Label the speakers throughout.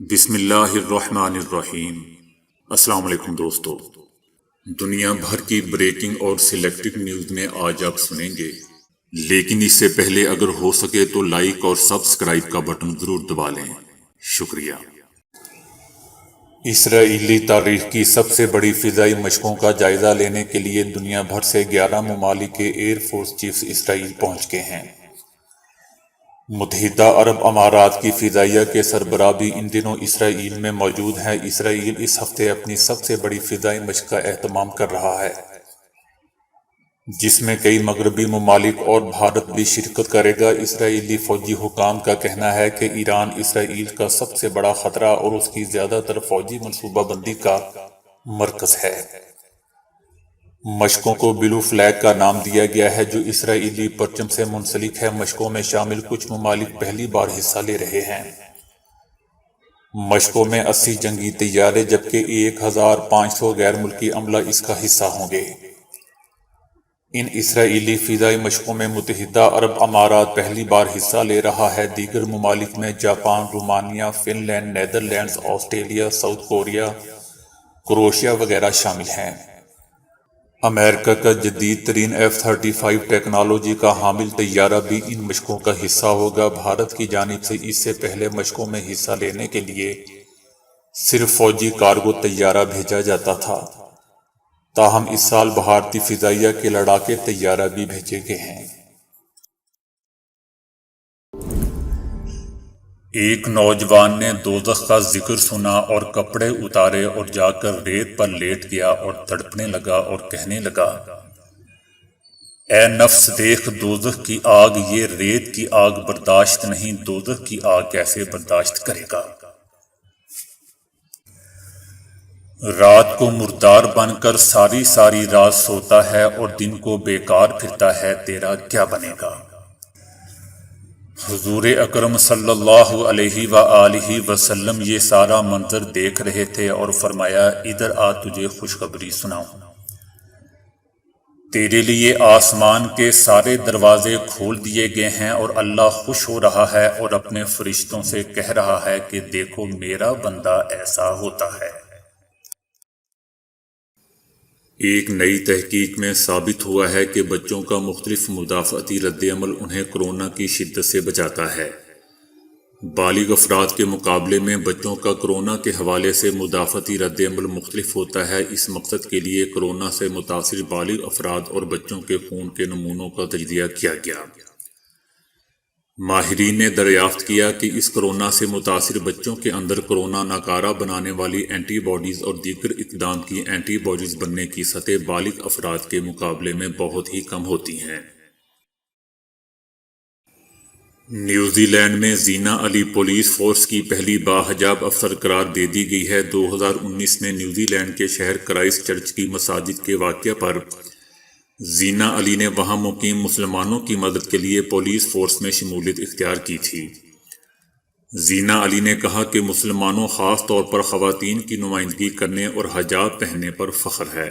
Speaker 1: بسم اللہ الرحمن الرحیم۔ السلام علیکم دوستو، دنیا بھر کی بریکنگ اور سلیکٹڈ نیوز میں آج آپ سنیں گے، لیکن اس سے پہلے اگر ہو سکے تو لائک اور سبسکرائب کا بٹن ضرور دبا لیں۔ شکریہ۔ اسرائیلی تاریخ کی سب سے بڑی فضائی مشقوں کا جائزہ لینے کے لیے دنیا بھر سے 11 ممالک کے ایئر فورس چیفز اسرائیل پہنچ گئے ہیں۔ متحدہ عرب امارات کی فضائیہ کے سربراہ بھی ان دنوں اسرائیل میں موجود ہیں۔ اسرائیل اس ہفتے اپنی سب سے بڑی فضائی مشق کا اہتمام کر رہا ہے، جس میں کئی مغربی ممالک اور بھارت بھی شرکت کرے گا۔ اسرائیلی فوجی حکام کا کہنا ہے کہ ایران اسرائیل کا سب سے بڑا خطرہ اور اس کی زیادہ تر فوجی منصوبہ بندی کا مرکز ہے۔ مشقوں کو بلو فلیگ کا نام دیا گیا ہے، جو اسرائیلی پرچم سے منسلک ہے۔ مشقوں میں شامل کچھ ممالک پہلی بار حصہ لے رہے ہیں۔ مشقوں میں 80 جنگی طیارے جبکہ 1500 غیر ملکی عملہ اس کا حصہ ہوں گے۔ ان اسرائیلی فضائی مشقوں میں متحدہ عرب امارات پہلی بار حصہ لے رہا ہے۔ دیگر ممالک میں Japan, Romania, Finland, Netherlands, Australia, South Korea, Croatia وغیرہ شامل ہیں۔ امریکہ کا جدید ترین F-35 ٹیکنالوجی کا حامل طیارہ بھی ان مشقوں کا حصہ ہوگا۔ بھارت کی جانب سے اس سے پہلے مشقوں میں حصہ لینے کے لیے صرف فوجی کارگو طیارہ بھیجا جاتا تھا، تاہم اس سال بھارتی فضائیہ کے لڑاکے طیارہ بھی بھیجے گئے ہیں۔ ایک نوجوان نے دوزخ کا ذکر سنا اور کپڑے اتارے اور جا کر ریت پر لیٹ گیا اور تڑپنے لگا اور کہنے لگا، اے نفس دیکھ دوزخ کی آگ، یہ ریت کی آگ برداشت نہیں، دوزخ کی آگ کیسے برداشت کرے گا؟ رات کو مردار بن کر ساری رات سوتا ہے اور دن کو بیکار پھرتا ہے، تیرا کیا بنے گا؟ حضور اکرم صلی اللہ علیہ وآلہ وسلم یہ سارا منظر دیکھ رہے تھے اور فرمایا، ادھر آ، تجھے خوشخبری سناؤں۔ تیرے لیے آسمان کے سارے دروازے کھول دیے گئے ہیں اور اللہ خوش ہو رہا ہے اور اپنے فرشتوں سے کہہ رہا ہے کہ دیکھو میرا بندہ ایسا ہوتا ہے۔ ایک نئی تحقیق میں ثابت ہوا ہے کہ بچوں کا مختلف مدافعتی رد عمل انہیں کورونا کی شدت سے بچاتا ہے۔ بالغ افراد کے مقابلے میں بچوں کا کورونا کے حوالے سے مدافعتی رد عمل مختلف ہوتا ہے۔ اس مقصد کے لیے کورونا سے متاثر بالغ افراد اور بچوں کے خون کے نمونوں کا تجزیہ کیا گیا۔ ماہرین نے دریافت کیا کہ اس کورونا سے متاثر بچوں کے اندر کورونا ناکارہ بنانے والی اینٹی باڈیز اور دیگر اقدام کی اینٹی باڈیز بننے کی سطح بالغ افراد کے مقابلے میں بہت ہی کم ہوتی ہیں۔ نیوزی لینڈ میں زینا علی پولیس فورس کی پہلی باحجاب افسر قرار دے دی گئی ہے۔ 2019 میں نیوزی لینڈ کے شہر کرائسٹ چرچ کی مساجد کے واقعہ پر زینا علی نے وہاں مقیم مسلمانوں کی مدد کے لیے پولیس فورس میں شمولیت اختیار کی تھی۔ زینا علی نے کہا کہ مسلمانوں، خاص طور پر خواتین کی نمائندگی کرنے اور حجاب پہننے پر فخر ہے۔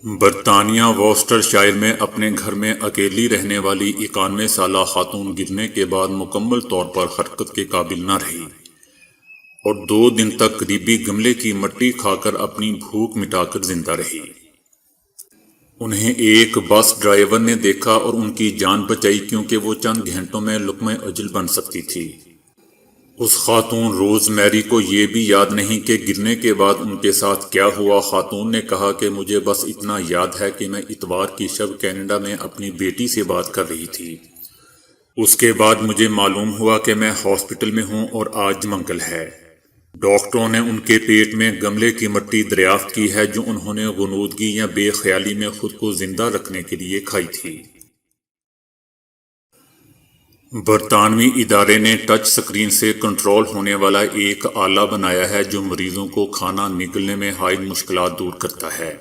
Speaker 1: برطانیہ وورسٹرشائر میں اپنے گھر میں اکیلی رہنے والی 91 سالہ خاتون گرنے کے بعد مکمل طور پر حرکت کے قابل نہ رہی اور 2 دن تک قریبی گملے کی مٹی کھا کر اپنی بھوک مٹا کر زندہ رہی۔ انہیں ایک بس ڈرائیور نے دیکھا اور ان کی جان بچائی، کیونکہ وہ چند گھنٹوں میں لقمہ اجل بن سکتی تھی۔ اس خاتون روز میری کو یہ بھی یاد نہیں کہ گرنے کے بعد ان کے ساتھ کیا ہوا۔ خاتون نے کہا کہ مجھے بس اتنا یاد ہے کہ میں اتوار کی شب کینیڈا میں اپنی بیٹی سے بات کر رہی تھی۔ اس کے بعد مجھے معلوم ہوا کہ میں ہاسپٹل میں ہوں اور آج منگل ہے۔ ڈاکٹروں نے ان کے پیٹ میں گملے کی مٹی دریافت کی ہے، جو انہوں نے غنودگی یا بے خیالی میں خود کو زندہ رکھنے کے لیے کھائی تھی۔ برطانوی ادارے نے ٹچ سکرین سے کنٹرول ہونے والا ایک آلہ بنایا ہے جو مریضوں کو کھانا نگلنے میں حائل مشکلات دور کرتا ہے۔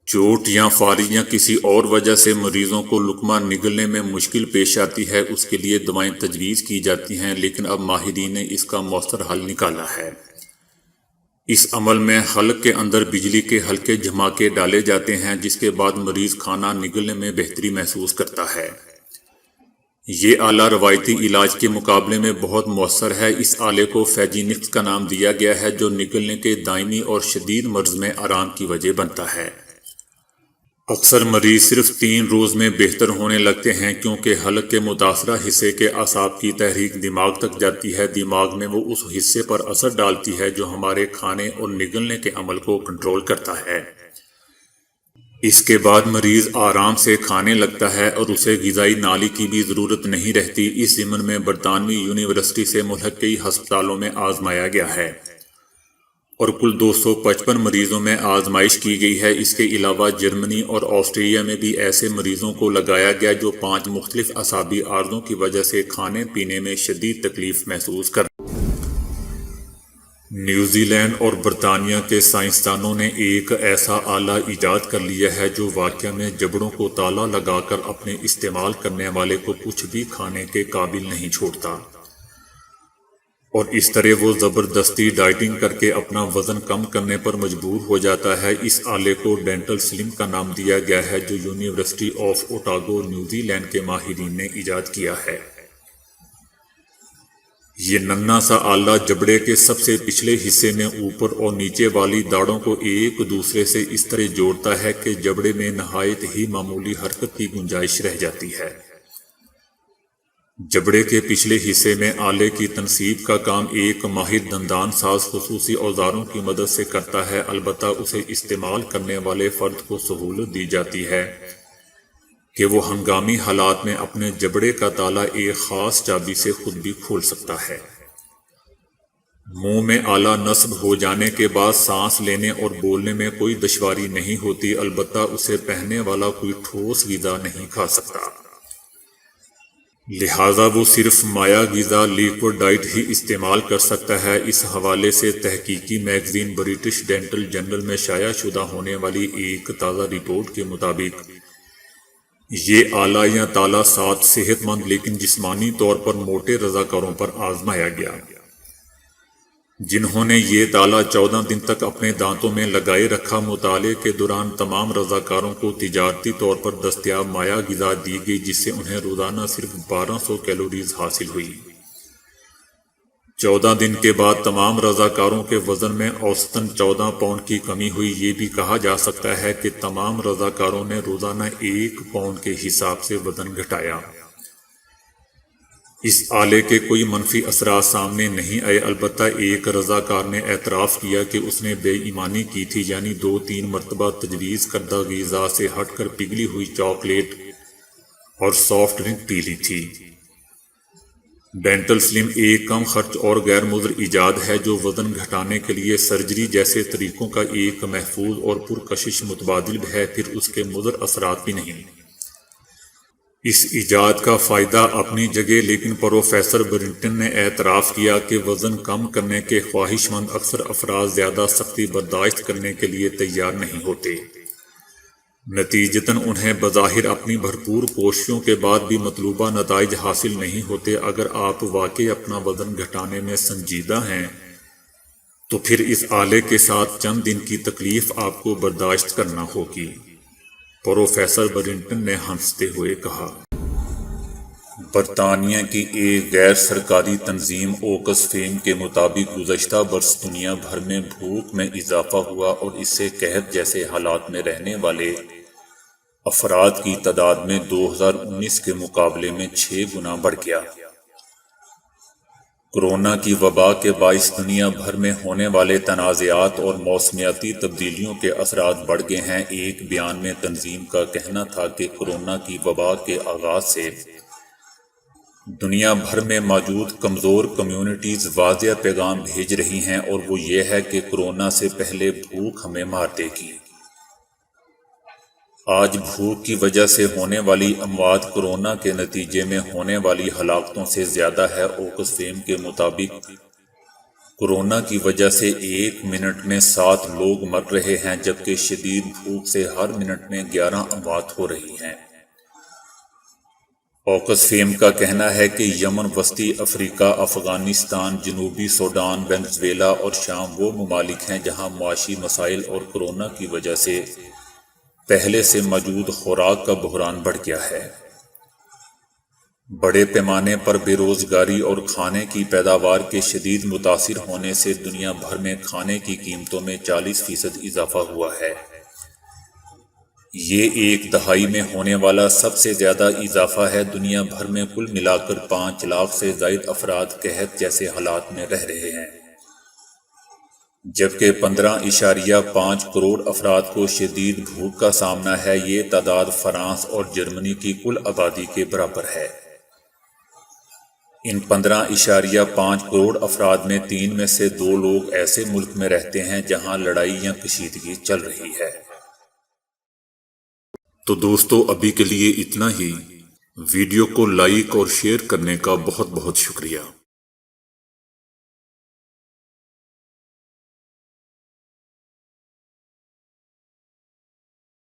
Speaker 1: چوٹ یا فالج یا کسی اور وجہ سے مریضوں کو لقمہ نگلنے میں مشکل پیش آتی ہے، اس کے لیے دوائیں تجویز کی جاتی ہیں، لیکن اب ماہرین نے اس کا مؤثر حل نکالا ہے۔ اس عمل میں حلق کے اندر بجلی کے ہلکے جھماکے ڈالے جاتے ہیں، جس کے بعد مریض کھانا نگلنے میں بہتری محسوس کرتا ہے۔ یہ آلہ روایتی علاج کے مقابلے میں بہت مؤثر ہے۔ اس آلے کو فیجینکس کا نام دیا گیا ہے، جو نگلنے کے دائمی اور شدید مرض میں آرام کی وجہ بنتا ہے۔ اکثر مریض صرف 3 روز میں بہتر ہونے لگتے ہیں، کیونکہ حلق کے متاثرہ حصے کے اعصاب کی تحریک دماغ تک جاتی ہے۔ دماغ میں وہ اس حصے پر اثر ڈالتی ہے جو ہمارے کھانے اور نگلنے کے عمل کو کنٹرول کرتا ہے۔ اس کے بعد مریض آرام سے کھانے لگتا ہے اور اسے غذائی نالی کی بھی ضرورت نہیں رہتی۔ اس ضمن میں برطانوی یونیورسٹی سے ملحق کئی ہسپتالوں میں آزمایا گیا ہے اور کل 255 مریضوں میں آزمائش کی گئی ہے۔ اس کے علاوہ جرمنی اور آسٹریلیا میں بھی ایسے مریضوں کو لگایا گیا جو 5 مختلف اعصابی عارضوں کی وجہ سے کھانے پینے میں شدید تکلیف محسوس کر۔ نیوزی لینڈ اور برطانیہ کے سائنسدانوں نے ایک ایسا آلہ ایجاد کر لیا ہے جو واقعہ میں جبڑوں کو تالا لگا کر اپنے استعمال کرنے والے کو کچھ بھی کھانے کے قابل نہیں چھوڑتا، اور اس طرح وہ زبردستی ڈائٹنگ کر کے اپنا وزن کم کرنے پر مجبور ہو جاتا ہے۔ اس آلے کو ڈینٹل سلم کا نام دیا گیا ہے، جو یونیورسٹی آف اوٹاگو نیوزی لینڈ کے ماہرین نے ایجاد کیا ہے۔ یہ ننھا سا آلہ جبڑے کے سب سے پچھلے حصے میں اوپر اور نیچے والی داڑھوں کو ایک دوسرے سے اس طرح جوڑتا ہے کہ جبڑے میں نہایت ہی معمولی حرکت کی گنجائش رہ جاتی ہے۔ جبڑے کے پچھلے حصے میں آلے کی تنصیب کا کام ایک ماہر دندان ساز خصوصی اوزاروں کی مدد سے کرتا ہے، البتہ اسے استعمال کرنے والے فرد کو سہولت دی جاتی ہے کہ وہ ہنگامی حالات میں اپنے جبڑے کا تالا ایک خاص چابی سے خود بھی کھول سکتا ہے۔ منہ میں آلہ نصب ہو جانے کے بعد سانس لینے اور بولنے میں کوئی دشواری نہیں ہوتی، البتہ اسے پہننے والا کوئی ٹھوس غذا نہیں کھا سکتا، لہٰذا وہ صرف مائع غذا لیکوڈ ڈائٹ ہی استعمال کر سکتا ہے۔ اس حوالے سے تحقیقی میگزین برٹش ڈینٹل جرنل میں شائع شدہ ہونے والی ایک تازہ رپورٹ کے مطابق یہ آلہ یا تالا 7 صحت مند لیکن جسمانی طور پر موٹے رضاکاروں پر آزمایا گیا، جنہوں نے یہ تالا 14 دن تک اپنے دانتوں میں لگائے رکھا۔ مطالعے کے دوران تمام رضاکاروں کو تجارتی طور پر دستیاب مائع غذا دی گئی، جس سے انہیں روزانہ صرف 1200 کیلوریز حاصل ہوئی۔ 14 دن کے بعد تمام رضاکاروں کے وزن میں اوسطاً 14 پاؤنڈ کی کمی ہوئی۔ یہ بھی کہا جا سکتا ہے کہ تمام رضاکاروں نے روزانہ 1 پاؤنڈ کے حساب سے وزن گھٹایا۔ اس آلے کے کوئی منفی اثرات سامنے نہیں آئے، البتہ ایک رضاکار نے اعتراف کیا کہ اس نے بے ایمانی کی تھی، یعنی 2-3 مرتبہ تجویز کردہ غذا سے ہٹ کر پگھلی ہوئی چاکلیٹ اور سافٹ ڈرنک پی لی تھی۔ ڈینٹل سلم ایک کم خرچ اور غیر مضر ایجاد ہے جو وزن گھٹانے کے لیے سرجری جیسے طریقوں کا ایک محفوظ اور پرکشش متبادل ہے، پھر اس کے مضر اثرات بھی نہیں۔ اس ایجاد کا فائدہ اپنی جگہ، لیکن پروفیسر برنٹن نے اعتراف کیا کہ وزن کم کرنے کے خواہش مند اکثر افراد زیادہ سختی برداشت کرنے کے لیے تیار نہیں ہوتے۔ نتیجتاً انہیں بظاہر اپنی بھرپور کوششوں کے بعد بھی مطلوبہ نتائج حاصل نہیں ہوتے۔ اگر آپ واقعی اپنا وزن گھٹانے میں سنجیدہ ہیں تو پھر اس آلے کے ساتھ چند دن کی تکلیف آپ کو برداشت کرنا ہوگی، پروفیسر برنٹن نے ہنستے ہوئے کہا۔ برطانیہ کی ایک غیر سرکاری تنظیم اوکسفیم کے مطابق گزشتہ برس دنیا بھر میں بھوک میں اضافہ ہوا اور اس سے قحط جیسے حالات میں رہنے والے افراد کی تعداد میں 2019 کے مقابلے میں 6 گنا بڑھ گیا۔ کورونا کی وبا کے باعث دنیا بھر میں ہونے والے تنازعات اور موسمیاتی تبدیلیوں کے اثرات بڑھ گئے ہیں۔ ایک بیان میں تنظیم کا کہنا تھا کہ کورونا کی وبا کے آغاز سے دنیا بھر میں موجود کمزور کمیونٹیز واضح پیغام بھیج رہی ہیں، اور وہ یہ ہے کہ کورونا سے پہلے بھوک ہمیں مار دے گی۔ آج بھوک کی وجہ سے ہونے والی اموات کورونا کے نتیجے میں ہونے والی ہلاکتوں سے زیادہ ہے۔ اوکسفیم کے مطابق کورونا کی وجہ سے 1 منٹ میں 7 لوگ مر رہے ہیں، جبکہ شدید بھوک سے ہر منٹ میں 11 اموات ہو رہی ہیں۔ اوکسفیم کا کہنا ہے کہ یمن، وسطی افریقہ، افغانستان، جنوبی سوڈان، وینزویلا اور شام وہ ممالک ہیں جہاں معاشی مسائل اور کورونا کی وجہ سے پہلے سے موجود خوراک کا بحران بڑھ گیا ہے۔ بڑے پیمانے پر بے روزگاری اور کھانے کی پیداوار کے شدید متاثر ہونے سے دنیا بھر میں کھانے کی قیمتوں میں 40% اضافہ ہوا ہے۔ یہ ایک دہائی میں ہونے والا سب سے زیادہ اضافہ ہے۔ دنیا بھر میں کل ملا کر 5 لاکھ سے زائد افراد قحط جیسے حالات میں رہ رہے ہیں، جبکہ 15.5 کروڑ افراد کو شدید بھوک کا سامنا ہے۔ یہ تعداد فرانس اور جرمنی کی کل آبادی کے برابر ہے۔ ان 15.5 کروڑ افراد میں 3 میں سے 2 لوگ ایسے ملک میں رہتے ہیں جہاں لڑائی یا کشیدگی چل رہی ہے۔ تو دوستو، ابھی کے لیے اتنا ہی۔ ویڈیو کو لائک اور شیئر کرنے کا بہت بہت شکریہ۔